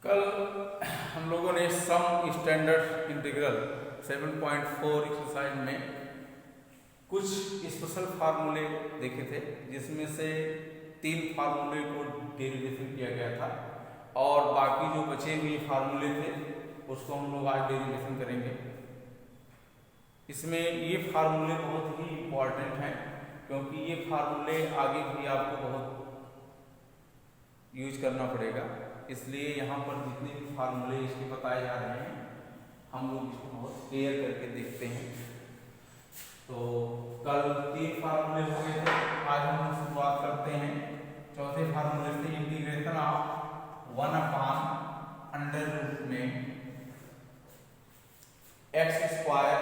कल हम लोगों ने सम स्टैंडर्ड इंटीग्रल 7.4 एक्सरसाइज में कुछ स्पेशल फार्मूले देखे थे, जिसमें से 3 फार्मूले को डेरिवेशन किया गया था और बाकी जो बचे हुए फार्मूले थे उसको हम लोग आज डेरिवेशन करेंगे। इसमें ये फार्मूले बहुत ही इम्पॉर्टेंट हैं, क्योंकि ये फार्मूले आगे भी आपको बहुत यूज करना पड़ेगा। इसलिए यहाँ पर जितने भी फार्मूले इसके बताए जा रहे हैं हम लोग इसको बहुत क्लियर करके देखते हैं। तो कल 3 फार्मूले हो गए थे, आज हम शुरुआत करते हैं चौथे फार्मूले से। इंटीग्रेशन ऑफ 1/√में x square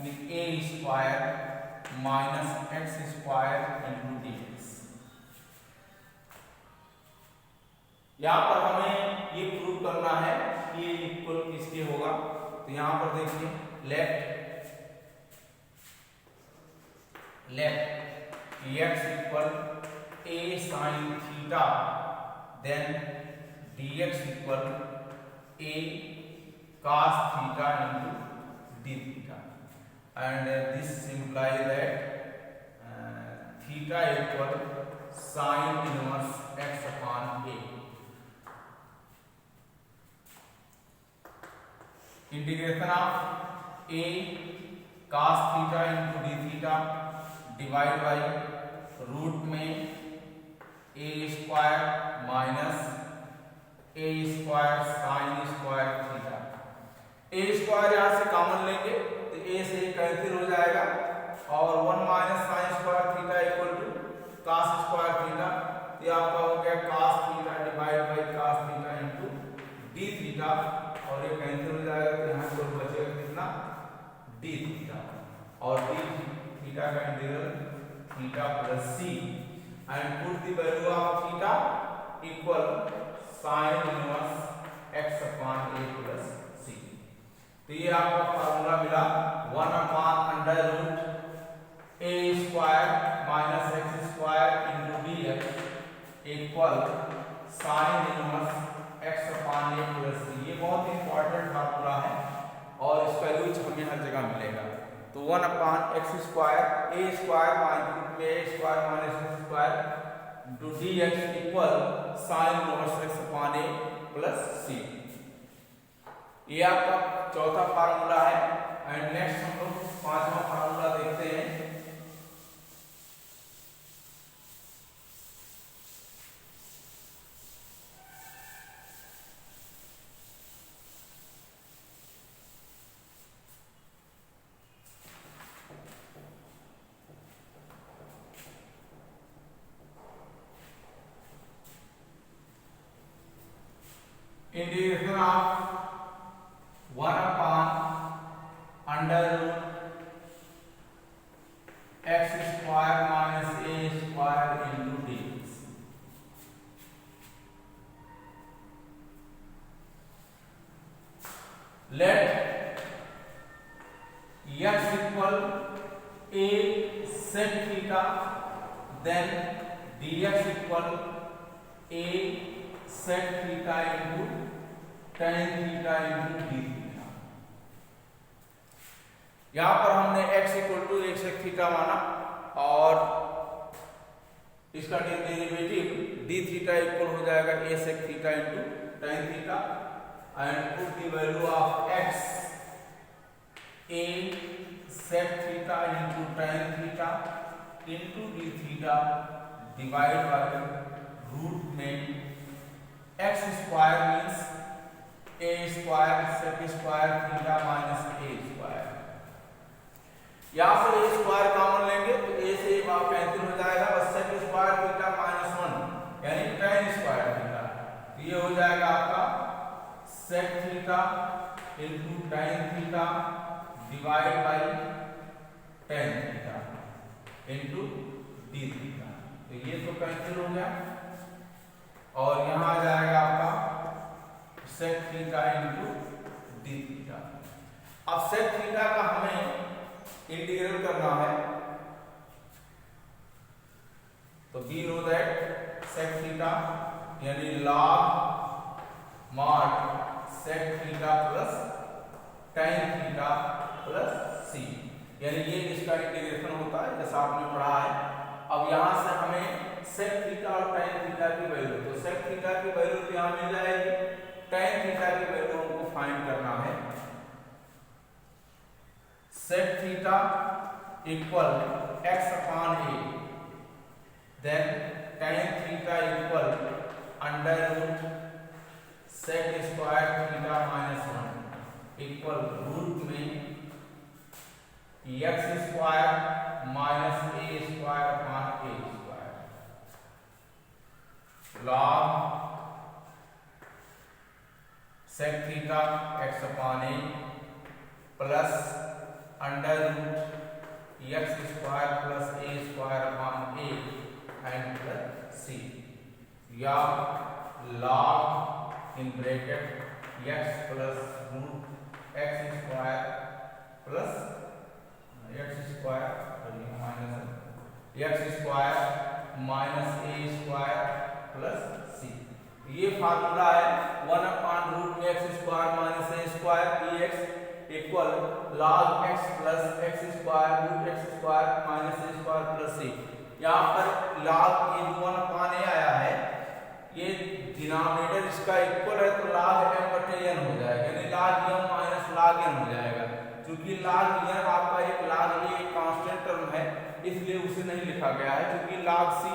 a square minus x square into dx। यहाँ पर हमें ये प्रूव करना है कि ये इक्वल किसके होगा। तो यहाँ पर देखिए, let x equal a sin theta then dx equal a cos theta into d theta, and this implies that theta equal sine inverse x upon a। Integration of a cos theta into d theta divide by root में a square minus a square sine square theta. a square यहाँ से common लेंगे तो a से cancel हो जाएगा और 1 minus sine square theta equal to cos square theta. ये आपका हो गया cos theta divide by cos theta into d theta, और ये कैंसिल हो जाएगा तो यहाँ पर बचेगा कितना, d थीटा, और d थीटा का integral theta plus c, and put the value of theta equal sine inverse x upon a plus c। तो ये आपका फार्मूला मिला 1/√a square minus x square into dx equal sine inverse x upon a plus c। ये बहुत important formula है और इसका use हमें हर जगह मिलेगा। तो 1/x square a square minus a square minus x square into dx equal sine inverse x upon a plus c। ये आपका चौथा फार्मूला है। एंड नेक्स्ट हम लोग 5वां फार्मूला देखते हैं। Integration of 1/√x square minus a square into dx। Let x equal a sec theta then dx equal a sec theta into tan theta into d theta. यहां पर हमने x equal to a sec theta माना और इसका derivative d theta equal हो जाएगा a sec theta into tan theta, and put the value of x a sec theta into tan theta into d theta divide by root में x square means a square sec square theta minus a square. यहाँ से a square common लेंगे तो a से वहां cancel हो जाएगा, बस sec स्क्वायर थीटा माइनस 1 यानी tan स्क्वायर थीटा। तो ये हो जाएगा आपका sec theta into tan theta divide by tan theta into d theta. तो ये तो कैंसिल हो गया और यहाँ आ जाएगा आपका sec theta into d theta. अब sec थीटा का हमें इंटीग्रल करना है, तो we know that sec theta यानी log mod sec theta plus tan theta plus C, यानी ये इसका इंटीग्रेशन होता है जैसा आपने पढ़ा है। अब यहाँ से हमें सेक थीटा और tan थीटा की वैल्यू, तो सेक थीटा की वैल्यू तो यहाँ मिल जाएगी, tan थीटा की वैल्यू हमको फाइंड करना है। Sec theta equal x upon a, then tan theta equal under root sec square theta minus 1 equal root में x square minus a square upon a square log sec theta x upon a plus under root x square plus a square upon a and plus c, या log in bracket x plus root x square plus x square minus a square plus c। ये formula है 1 upon root में x square minus a square dx equal log x plus x square root x square minus a square plus c। यहाँ पर log ये 1 upon a आया है, ये denominator इसका इक्वल है तो log m बटे n हो जाएगा, यानी log m minus log n हो जाएगा। क्योंकि log n आपका एक log a एक कांस्टेंट टर्म है, इसलिए उसे नहीं लिखा गया है। क्योंकि log c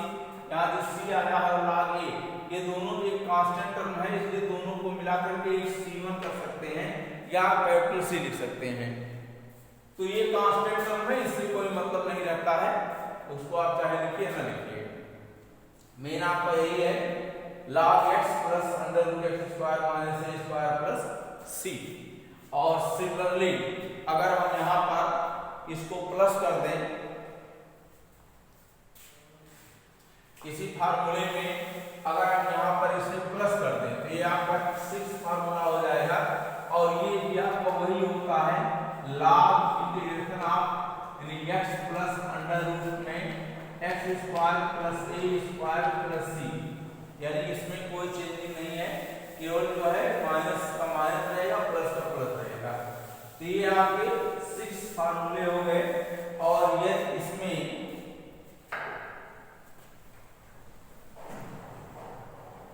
यहाँ जो c आया है log a, ये दोनों एक कांस्टेंट टर्म है, इसलिए दोनों को मिलाकर के c1 कर सकते हैं या कैपिटल C लिख सकते हैं। तो ये कांस्टेंट टर्म है, इससे कोई मतलब नहीं रहता है, उसको आप चाहे लिखिए ना लिखिए। मेन आपका यही है log x plus under root x square minus a square plus c। और सिमिलरली अगर हम यहाँ पर इसको प्लस कर दें इसी फार्मूले में, अगर हम यहाँ पर इसे प्लस कर दें तो ये आपका 6 फार्मूला हो जाएगा, और ये भी आपका वही होता है log integration of x plus under root में x square plus a square plus c, यानी इसमें कोई चेंजिंग नहीं है, केवल जो है माइनस का माइनस रहेगा प्लस का प्लस रहेगा। तो ये आपके 6 फार्मूले हो गए। और ये इसमें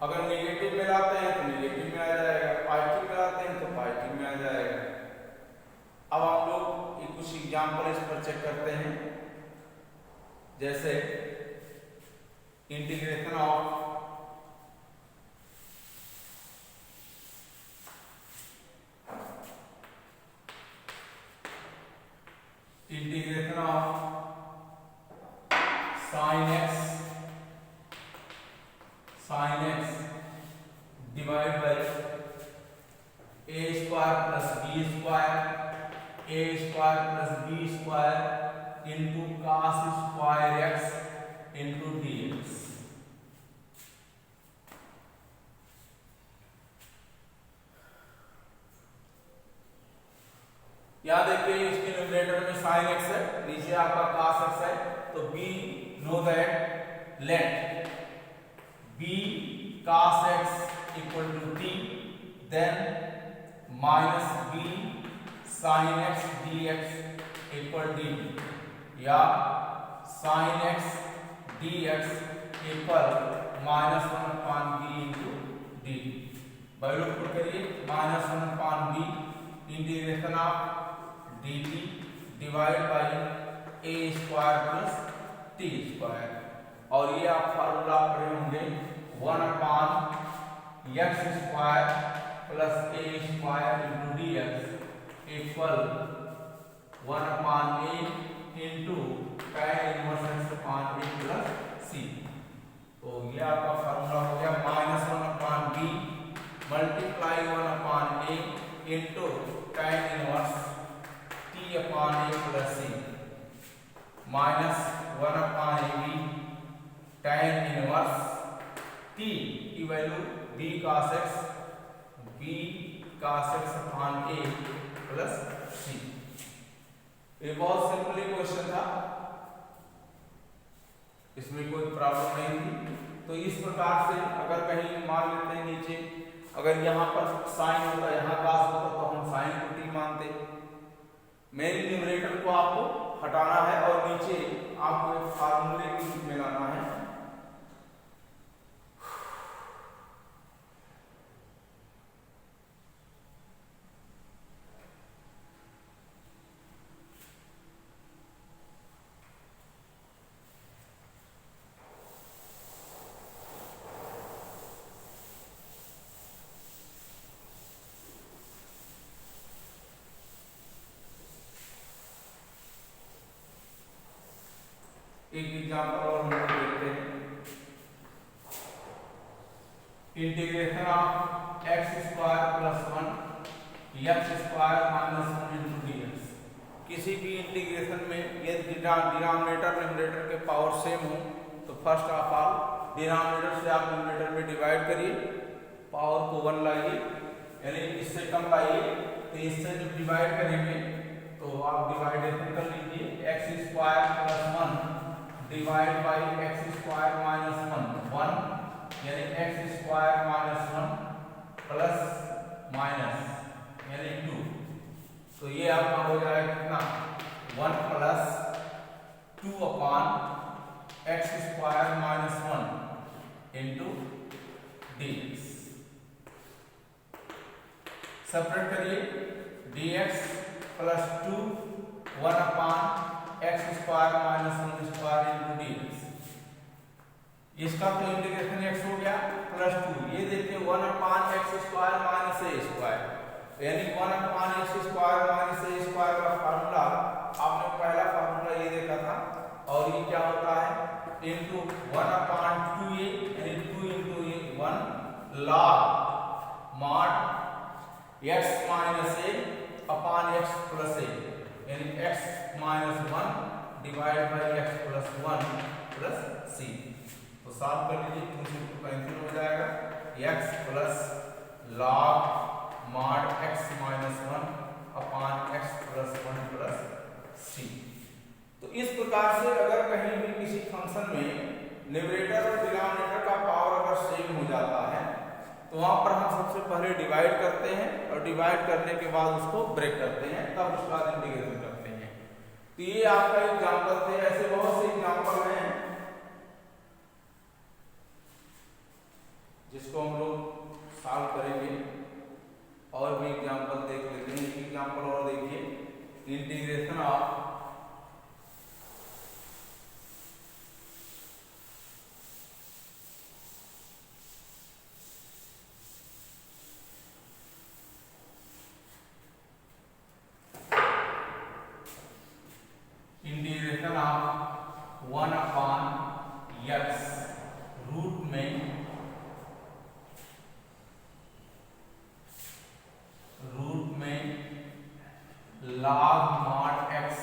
अगर नेगेटिव में लाते हैं तो नेगेटिव में आ जाएगा, पॉजिटिव में लाते हैं तो पॉजिटिव में आ जाएगा। अब आप लोग कुछ एग्जाम्पल इस पर चेक करते हैं, जैसे integration of sin x divide by a square plus b square, a square plus b square into cos square x into dx। यहाँ देखिए इसके न्यूमरेटर में sin x है, नीचे आपका cos x है, तो we know that let b cos x equal to t, then minus b sin x dx equal dt, या sin x dx equal minus 1 upon b into dt। Value put करिए, minus 1 upon b integration of dt divide by a square plus t square. और ये आप formula पढ़े होंगे 1 upon x square plus a square into dx equal 1 upon a into tan inverse x upon a plus c। तो ये आपका formula हो गया minus 1 upon b multiply 1 upon a into tan inverse t upon a plus c minus 1 upon ab tan inverse t की value b cos x upon a plus c। ये बहुत simply question था, इसमें कोई problem नहीं थी। तो इस प्रकार से अगर कहीं मान लेते हैं नीचे अगर यहाँ पर साइन होता, यहाँ cos होता तो हम साइन को t मानते। मेन न्यूमरेटर को आपको हटाना है और नीचे आपको एक फार्मूले के रूप में लाना है। एक एग्जांपल और हम लोग देखते हैं। Integration of x square plus 1 x square minus 1 into dx। किसी भी इंटीग्रेशन में यदि डिनोमिनेटर न्यूमरेटर के पावर सेम हो तो फर्स्ट ऑफ ऑल डिनोमिनेटर से आप न्यूमरेटर में डिवाइड करिए, पावर को 1 लाइए, यानी इससे कम लाइए। तो इससे जब डिवाइड करेंगे तो आप डिवाइडेशन कर लीजिए। x square plus 1 divide by x square minus 1 यानी x square minus 1 plus minus यानी 2। तो ये आपका हो जाएगा कितना 1 plus 2 upon x square minus 1 into dx। Separate करिए dx plus 2 1 upon x square minus 1 square into dx। इसका तो इंटीग्रेशन x हो गया प्लस 2। ये देखिए 1 upon x square minus a square, यानी 1 upon x square minus a square का formula आपने पहला फार्मूला ये देखा था, और ये क्या होता है इंटू 1 अपॉन 2a यानी 2 into 1 log mod x minus a upon x plus a यानी x minus 1 divide by x plus 1 plus c। तो सॉल्व कर लीजिए, 2 से 2 कैंसिल हो जाएगा। x plus log mod x minus 1 upon x plus 1 plus c। तो इस प्रकार से अगर कहीं भी किसी फंक्शन में न्यूमरेटर और डिनोमिनेटर का पावर अगर सेम हो जाता है तो वहां पर हम सबसे पहले डिवाइड करते हैं और डिवाइड करने के बाद उसको ब्रेक करते हैं, तब उसका इंटीग्रेशन करते हैं। तो ये आपका एग्जांपल थे, ऐसे बहुत से एग्जांपल हैं जिसको हम लोग सॉल्व करेंगे। और भी एग्जांपल देख लेते हैं। एक एग्जांपल और देखिए, integration of integration of 1 upon x root में log mod x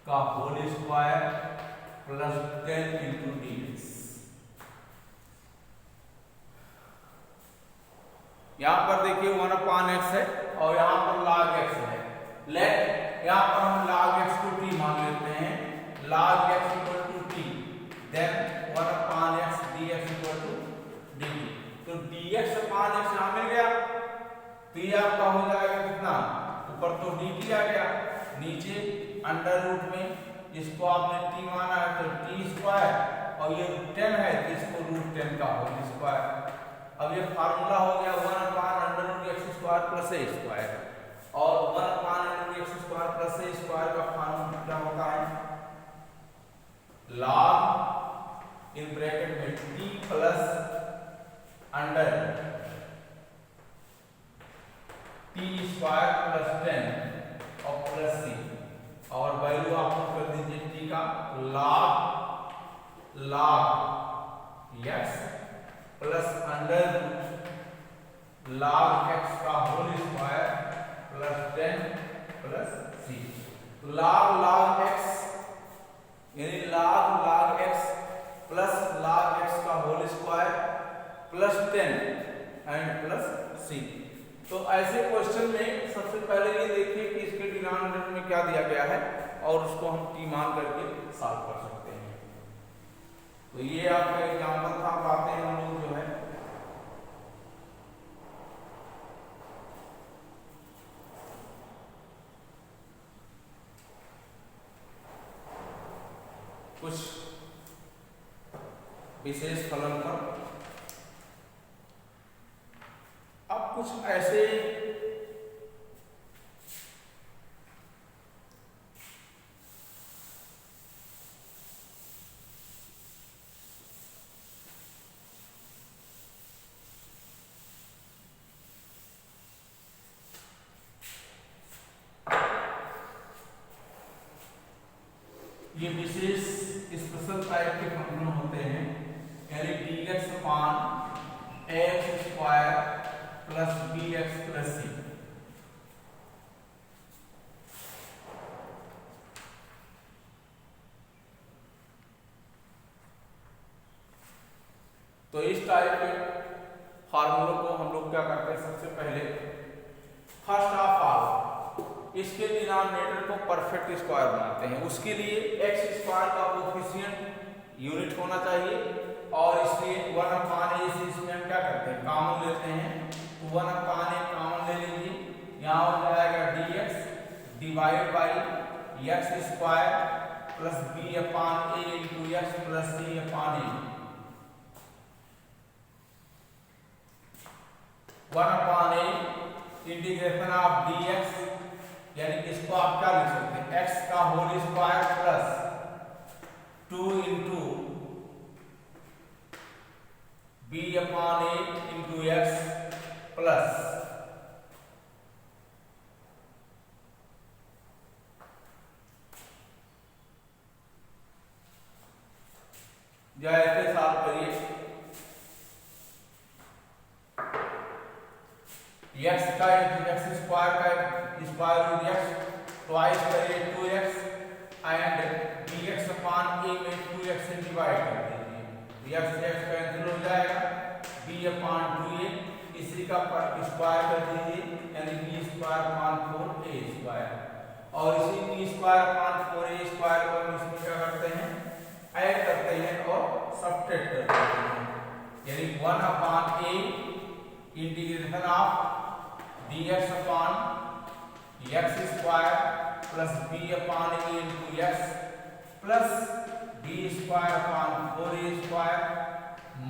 का whole square plus 10 into dx। यहां पर देखिए 1 अपॉन x है और यहां पर log x है। लेट यहां पर हम log x को t मान लेते हैं। log x equal to t, then 1 upon x dx equal to dt। तो dx अपॉन x यहां मिल गया, तो ये आपका हो जाएगा कितना, ऊपर तो dt आ गया, नीचे अंडर रूट में इसको आपने t माना है तो t स्क्वायर और ये 10 है तो इसको रूट 10 का होल स्क्वायर। अब ये फार्मूला हो गया 1 upon under root x square plus a square, और 1 upon under root x square plus a square का फार्मूला क्या होता है log इन ब्रैकेट में t plus under t square plus 10 और प्लस c, और वैल्यू आप कर दीजिए t का log x plus under log x का whole square plus 10 plus c। तो log x यानी log x plus log x का whole square plus 10 and plus c। तो ऐसे क्वेश्चन में सबसे पहले ये देखिए कि इसके डिनोमिनेटर में क्या दिया गया है और उसको हम t मान करके सॉल्व कर सकते हैं। तो ये आपका एग्जांपल था, बातें कुछ विशेष फलन पर। अब कुछ ऐसे ये विशेष स्पेशल टाइप के फंक्शन होते हैं, यानी dx upon x square plus b x plus c. तो इस टाइप के फार्मूलों को हम लोग क्या करते हैं, सबसे पहले फर्स्ट ऑफ ऑल इसके डिनोमिनेटर को परफेक्ट स्क्वायर बनाते हैं। उसके लिए एक्स स्क्वायर का कोफिशिएंट यूनिट होना चाहिए, और इसलिए 1 अपान ए से इसमें हम क्या करते हैं, कॉमन लेते हैं। तो 1 अपान ए कॉमन ले लीजिए, यहाँ हो जाएगा dx divide by x square plus b upon a into x plus c upon a. 1 upon a integration of dx, यानी इसको आप क्या लिख सकते हैं, x का whole square plus 2 into b upon a into x plus जैसे solve करिए, x का एक्स स्क्वायर का स्क्वायर रूट एक्स ट्वाइस करिए 2x and dx upon a में 2x से डिवाइड कर दीजिए, x से x कैंसिल हो जाएगा, b अपान 2a इसी का स्क्वायर कर दीजिए, यानी b square upon 4a square, और इसी b square upon 4a square को हम इसमें क्या करते हैं, ऐड करते हैं और सब्ट्रैक्ट करते हैं, यानी 1 अपान a integration of dx upon x square plus b upon a into x plus b square upon 4a square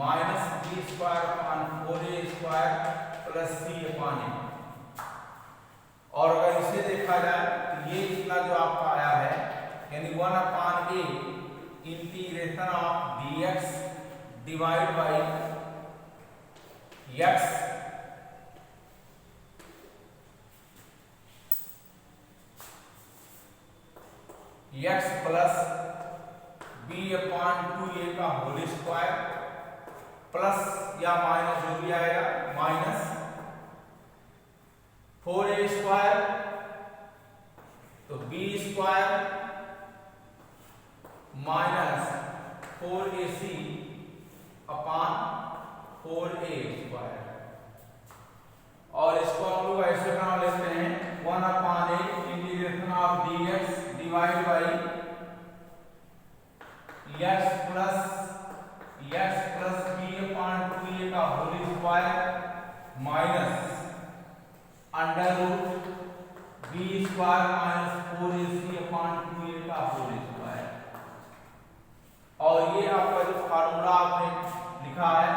minus b square upon 4a square plus c upon a. और अगर इसे देखा जाए तो ये इतना जो आपका आया है, यानी 1 upon a integration of dx divide by x x plus b upon 2a का होल स्क्वायर प्लस या माइनस जो भी आएगा माइनस 4a स्क्वायर, तो b square minus 4ac upon 4a square, और इसको हम लोग ऐसे बना लेते हैं 1 अपान a integration of dx divide by x plus b upon 2a का whole square minus under root b square minus 4ac upon 2a का होल स्क्वायर। और ये आपका जो फार्मूला आपने लिखा है,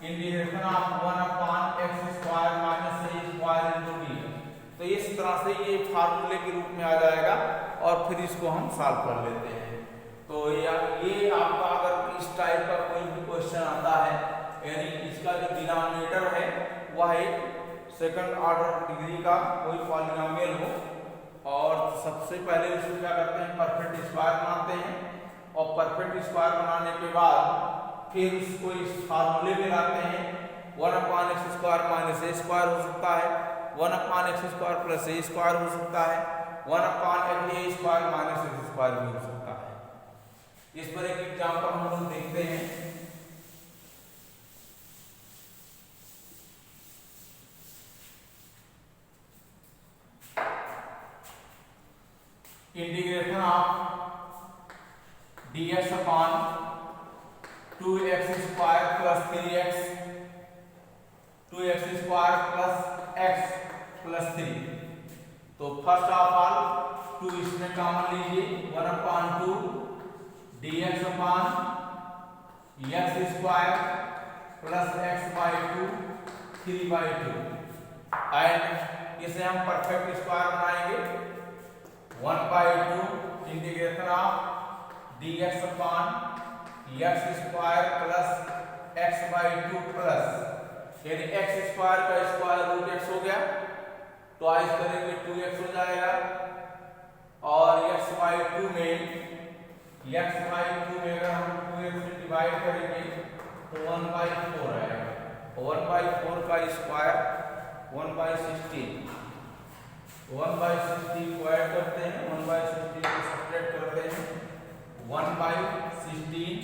integration of 1 upon x square minus a square into d, तो इस तरह से ये फार्मूले के रूप में आ जाएगा, और फिर इसको हम सॉल्व कर लेते हैं। तो ये आपका अगर इस टाइप का कोई भी क्वेश्चन आता है, यानी इसका जो डिनोमिनेटर है वह एक सेकंड ऑर्डर डिग्री का कोई पॉलिनोमियल हो, और सबसे पहले इसको क्या करते हैं, परफेक्ट स्क्वायर बनाते हैं, और परफेक्ट स्क्वायर बनाने के बाद फिर इसको इस फार्मूले में लाते हैं। 1 अपान एक्स स्क्वायर माइनस ए स्क्वायर हो सकता है, 1 अपान एक्स स्क्वायर प्लस ए स्क्वायर हो सकता है, 1 अपान ए स्क्वायर माइनस एक्स स्क्वायर भी हो सकता है। इस पर एक एग्जांपल हम लोग देखते हैं। Integration of dx upon 2x square plus 3x 2x square plus x plus 3। तो फर्स्ट ऑफ ऑल 2 इसमें कॉमन लीजिए, 1 अपान 2 dx upon x square plus x by 2 3/2 and इसे हम परफेक्ट स्क्वायर बनाएंगे 1/2 integration of dx upon x square plus x/2 plus यानी x square का square root x हो गया तो आइस करेंगे 2x हो जाएगा और x/2 में अगर हम 2x से डिवाइड करेंगे तो 1/4 आएगा 1/4 का स्क्वायर 1/16 को ऐड करते हैं 1/16 को सब्ट्रैक्ट करते हैं 1/16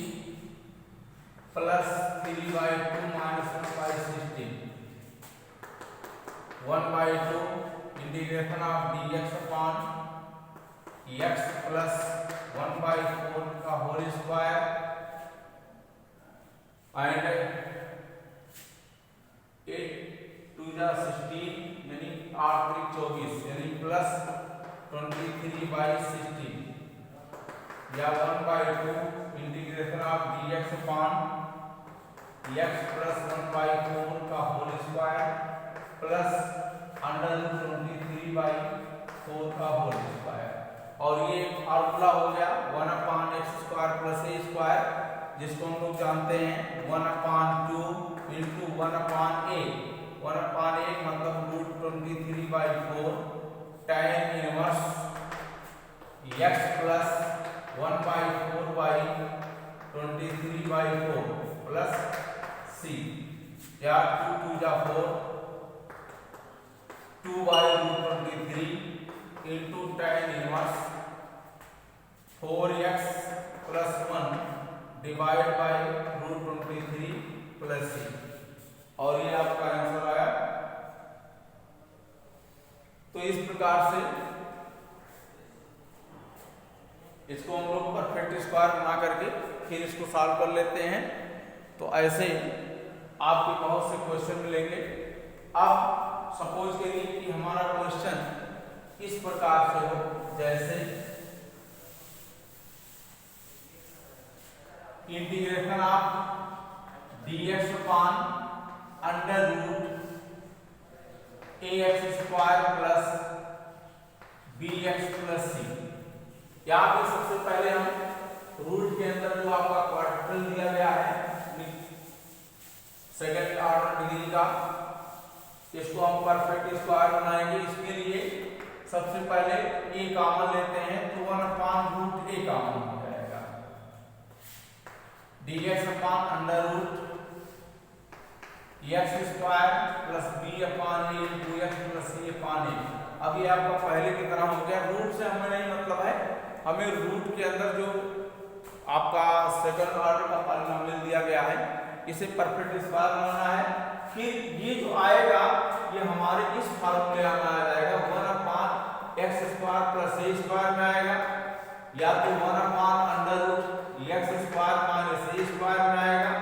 plus 3/2 minus 1/16 1/2 integration of dx upon x plus 1/4 का होल स्क्वायर एंड 8 2 जा 16 यानी 8 3 24 यानी प्लस 23/16 या 1/2 integration of dx upon x plus 1/4 का whole square plus under root 23/4 का होल स्क्वायर और ये फॉर्मूला हो गया 1/x² प्लस a स्क्वायर जिसको हम लोग जानते हैं 1/2 इंटू 1/a 1/a मतलब root 23/4 tan inverse x plus 1/4 23/4 plus c या 2 2 जा 4 2/√23 into tan inverse 4x plus 1 divide by √23 plus c और ये आपका आंसर आया। तो इस प्रकार से इसको हम लोग परफेक्ट स्क्वायर बना करके फिर इसको सॉल्व कर लेते हैं। तो ऐसे आपके बहुत से क्वेश्चन मिलेंगे। अब सपोज करिए कि हमारा क्वेश्चन इस प्रकार से हो जैसे integration of dx upon under root ax square plus bx plus c। यहाँ पे सबसे पहले हम रूट के अंदर जो आपका क्वाड्रेटिकल दिया गया है सेकंड ऑर्डर डिग्री का इसको हम परफेक्ट स्क्वायर बनाएंगे। इसके लिए सबसे पहले a कॉमन लेते हैं तो 1/√a कॉमन हो जाएगा dx upon under root x square plus b upon a into x plus c upon a। अब ये आपका पहले की तरह हो गया। रूट से हमें नहीं मतलब है, हमें रूट के अंदर जो आपका सेकंड ऑर्डर का पॉलिनोमियल दिया गया है इसे परफेक्ट स्क्वायर बनाना है। फिर ये जो आएगा ये हमारे इस फार्मूले में आ जाएगा 1/x² प्लस a स्क्वायर में आएगा या तो 1/√x square minus a square में आएगा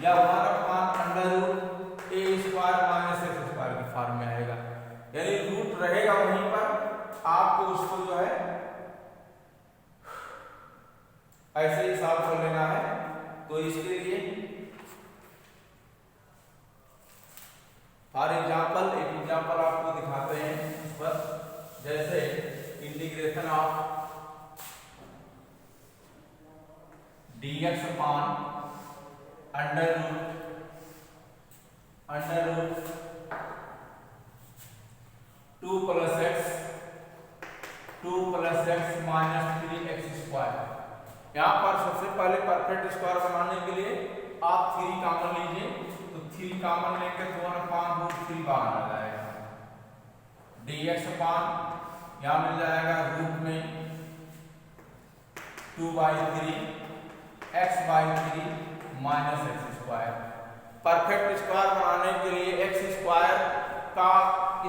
या 1/√a square minus x square के फॉर्म में आएगा। यानी रूट रहेगा वहीं पर, आपको उसको जो है ऐसे ही सॉल्व कर लेना है। तो इसके लिए फॉर एग्जाम्पल एक एग्जाम्पल आपको दिखाते हैं इस पर। जैसे integration of dx upon under root 2 plus x minus 3x square. यहाँ पर सबसे पहले परफेक्ट स्क्वायर बनाने के लिए आप 3 कॉमन लीजिए तो 3 कॉमन लेंगे तो 1/√3 बाहर आ जाएगा। dx अपान यहाँ मिल जाएगा रूट में 2/3 x/3 minus x square. Perfect square बनाने के लिए x स्क्वायर का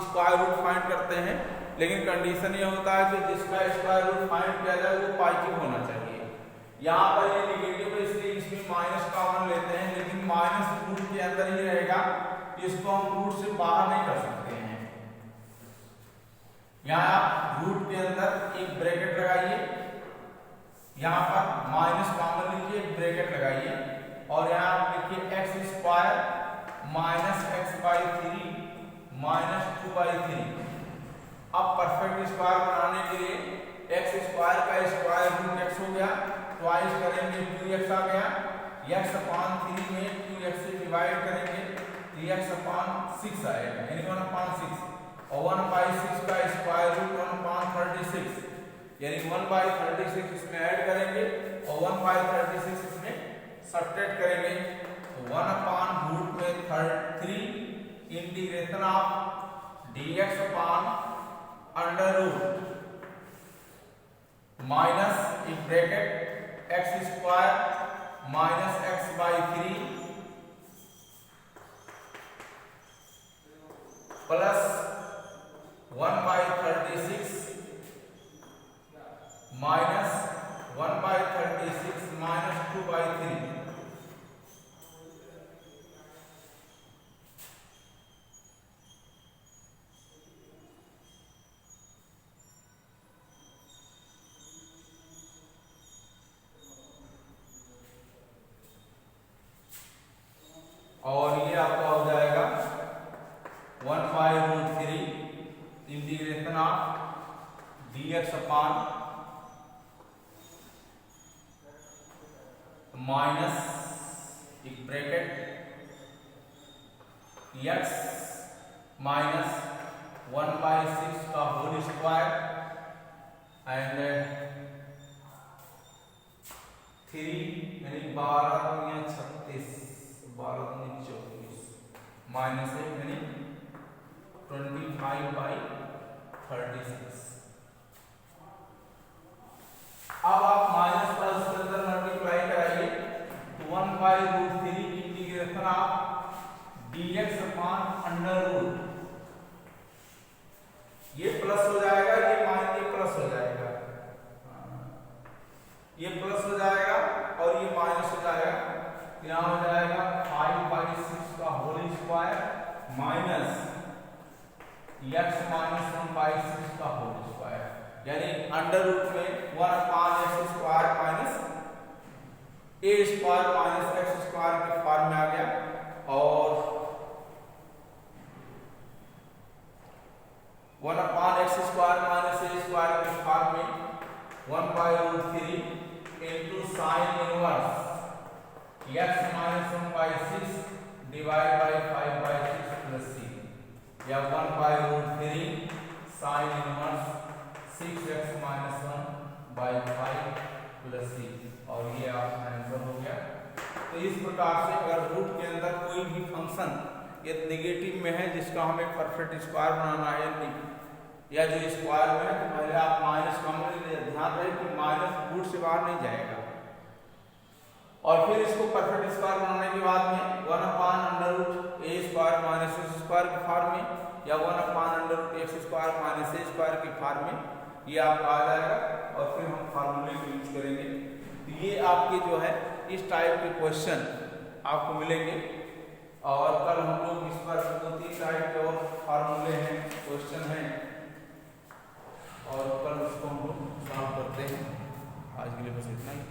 स्क्वायर रूट फाइंड करते हैं, लेकिन कंडीशन ये होता है कि जिसका स्क्वायर रूट फाइंड किया जाए वो पॉजिटिव होना चाहिए। यहाँ पर ये निगेटिव है इसलिए इसमें माइनस कॉमन लेते हैं, लेकिन माइनस रूट के अंदर ही रहेगा, इसको हम रूट से बाहर नहीं कर सकते हैं। यहाँ आप रूट के अंदर एक ब्रैकेट लगाइए यहाँ पर माइनस कॉमन लीजिए, ब्रैकेट लगाइए और यहाँ लिखिए x square minus x by 3 minus 2/3। अब परफेक्ट स्क्वायर बनाने के लिए एक्स स्क्वायर का स्क्वायर रूट एक्स हो गया, ट्वाइस करेंगे 2x आ गया, x अपान 3 में 2x से डिवाइड करेंगे तो x अपान 6 आएगा, यानी 1/6 और 1/6 का स्क्वायर रूट 1/36 यानी 1/36 इसमें ऐड करेंगे और 1/36 इसमें सब्ट्रैक्ट करेंगे तो 1/√3 integration of dx upon under root minus एक bracket x square minus x by 3 plus 1/36 minus 1/36 minus 2/3। और ये आपका हो जाएगा 1/√3 integration of dx upon minus एक ब्रैकेट x माइनस 1/6 का होल स्क्वायर एंड 3 यानी 12×36 12×34 माइनस 1 यानी 25/36। अब आप माइनस का उसके अंदर मल्टीप्लाई कराइए तो 1/√3 integration of dx upon under root, ये प्लस हो जाएगा, ये माइनस, ये प्लस हो जाएगा, ये प्लस हो जाएगा और ये माइनस हो जाएगा, यहाँ हो जाएगा 5/6 का whole square minus x minus 1/6 का होल स्क्वायर, यानी अंडर रूट में 1/x square minus a square minus x square के फॉर्म में आ गया और 1/x square minus a square के फॉर्म में 1/√3 into sine inverse x minus 1/6 divide by 5/6 plus c, या 1/√3 sine inverse 6x minus 1/5 plus c, और ये आपका आंसर हो गया। तो इस प्रकार से अगर रूट के अंदर कोई भी फंक्शन ये नेगेटिव में है जिसका हमें परफेक्ट स्क्वायर बनाना है या जो स्क्वायर में है तो पहले आप माइनस कॉमन ले, ध्यान रहे कि माइनस रूट से बाहर नहीं जाएगा, और फिर इसको परफेक्ट स्क्वायर बनाने के बाद में 1/√a square minus x square के फॉर्म में या 1/√x square minus a square के फॉर्म में ये आपका आ जाएगा, और फिर हम फार्मूले को यूज करेंगे। तो ये आपके जो है इस टाइप के क्वेश्चन आपको मिलेंगे, और कल हम लोग इस पर 2-3 टाइप के और फार्मूले हैं, क्वेश्चन हैं, और कल उसको हम लोग सॉल्व करते हैं। आज के लिए बस इतना ही।